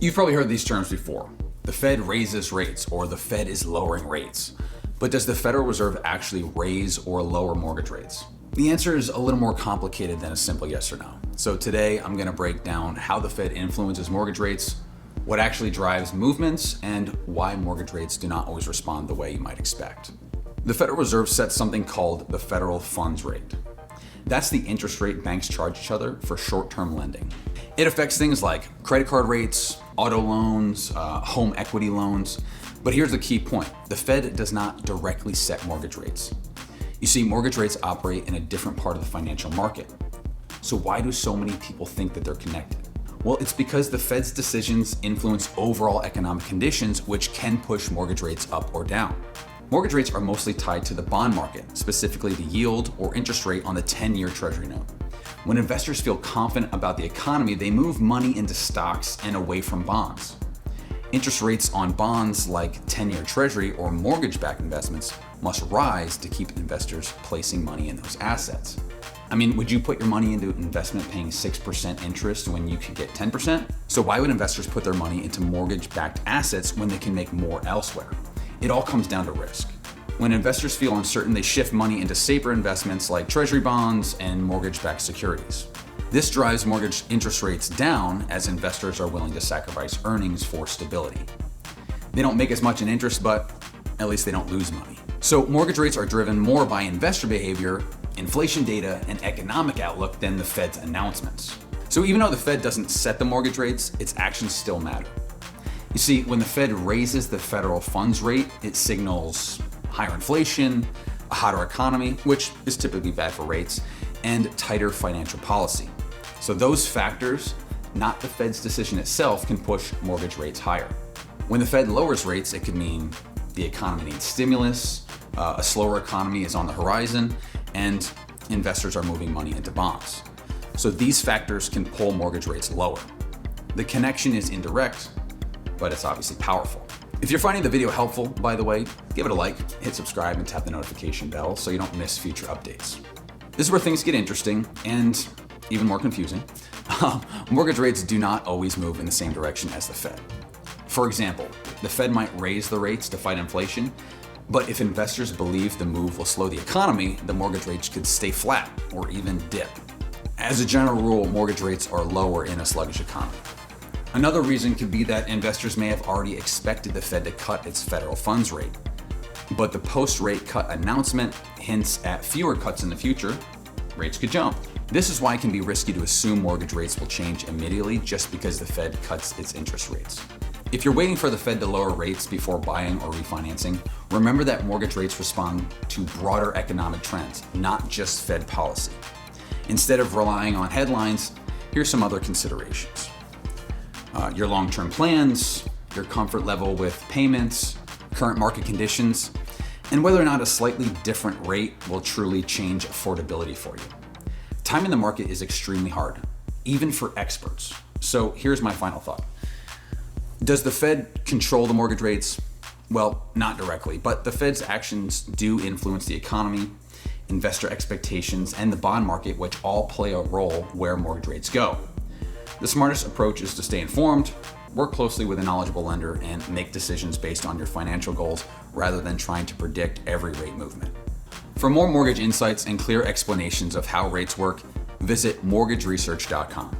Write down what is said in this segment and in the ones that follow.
You've probably heard these terms before. The Fed raises rates, or the Fed is lowering rates. But does the Federal Reserve actually raise or lower mortgage rates? The answer is a little more complicated than a simple yes or no. So today I'm going to break down how the Fed influences mortgage rates, what actually drives movements, and why mortgage rates do not always respond the way you might expect. The Federal Reserve sets something called the federal funds rate. That's the interest rate banks charge each other for short-term lending. It affects things like credit card rates, auto loans, home equity loans. But here's the key point. The Fed does not directly set mortgage rates. You see, mortgage rates operate in a different part of the financial market. So why do so many people think that they're connected? Well, it's because the Fed's decisions influence overall economic conditions, which can push mortgage rates up or down. Mortgage rates are mostly tied to the bond market, specifically the yield or interest rate on the 10-year Treasury note. When investors feel confident about the economy, they move money into stocks and away from bonds. Interest rates on bonds like 10-year Treasury or mortgage-backed investments must rise to keep investors placing money in those assets. I mean, would you put your money into an investment paying 6% interest when you could get 10%? So why would investors put their money into mortgage-backed assets when they can make more elsewhere? It all comes down to risk. When investors feel uncertain, they shift money into safer investments like Treasury bonds and mortgage-backed securities. This drives mortgage interest rates down as investors are willing to sacrifice earnings for stability. They don't make as much in interest, but at least they don't lose money. So mortgage rates are driven more by investor behavior, inflation data, and economic outlook than the Fed's announcements. So even though the Fed doesn't set the mortgage rates, its actions still matter. You see, when the Fed raises the federal funds rate, it signals higher inflation, a hotter economy, which is typically bad for rates, and tighter financial policy. So those factors, not the Fed's decision itself, can push mortgage rates higher. When the Fed lowers rates, it could mean the economy needs stimulus, a slower economy is on the horizon, and investors are moving money into bonds. So these factors can pull mortgage rates lower. The connection is indirect, but it's obviously powerful. If you're finding the video helpful, by the way, give it a like, hit subscribe, and tap the notification bell so you don't miss future updates. This is where things get interesting and even more confusing. Mortgage rates do not always move in the same direction as the Fed. For example, the Fed might raise the rates to fight inflation, but if investors believe the move will slow the economy, the mortgage rates could stay flat or even dip. As a general rule, mortgage rates are lower in a sluggish economy. Another reason could be that investors may have already expected the Fed to cut its federal funds rate, but the post-rate cut announcement hints at fewer cuts in the future. Rates could jump. This is why it can be risky to assume mortgage rates will change immediately just because the Fed cuts its interest rates. If you're waiting for the Fed to lower rates before buying or refinancing, remember that mortgage rates respond to broader economic trends, not just Fed policy. Instead of relying on headlines, here's some other considerations. Your long-term plans, your comfort level with payments, current market conditions, and whether or not a slightly different rate will truly change affordability for you. Timing the market is extremely hard, even for experts. So here's my final thought. Does the Fed control the mortgage rates? Well, not directly, but the Fed's actions do influence the economy, investor expectations, and the bond market, which all play a role where mortgage rates go. The smartest approach is to stay informed, work closely with a knowledgeable lender, and make decisions based on your financial goals rather than trying to predict every rate movement. For more mortgage insights and clear explanations of how rates work, visit mortgageresearch.com.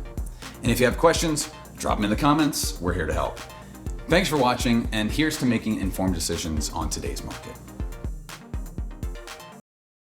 And if you have questions, drop them in the comments. We're here to help. Thanks for watching, and here's to making informed decisions on today's market.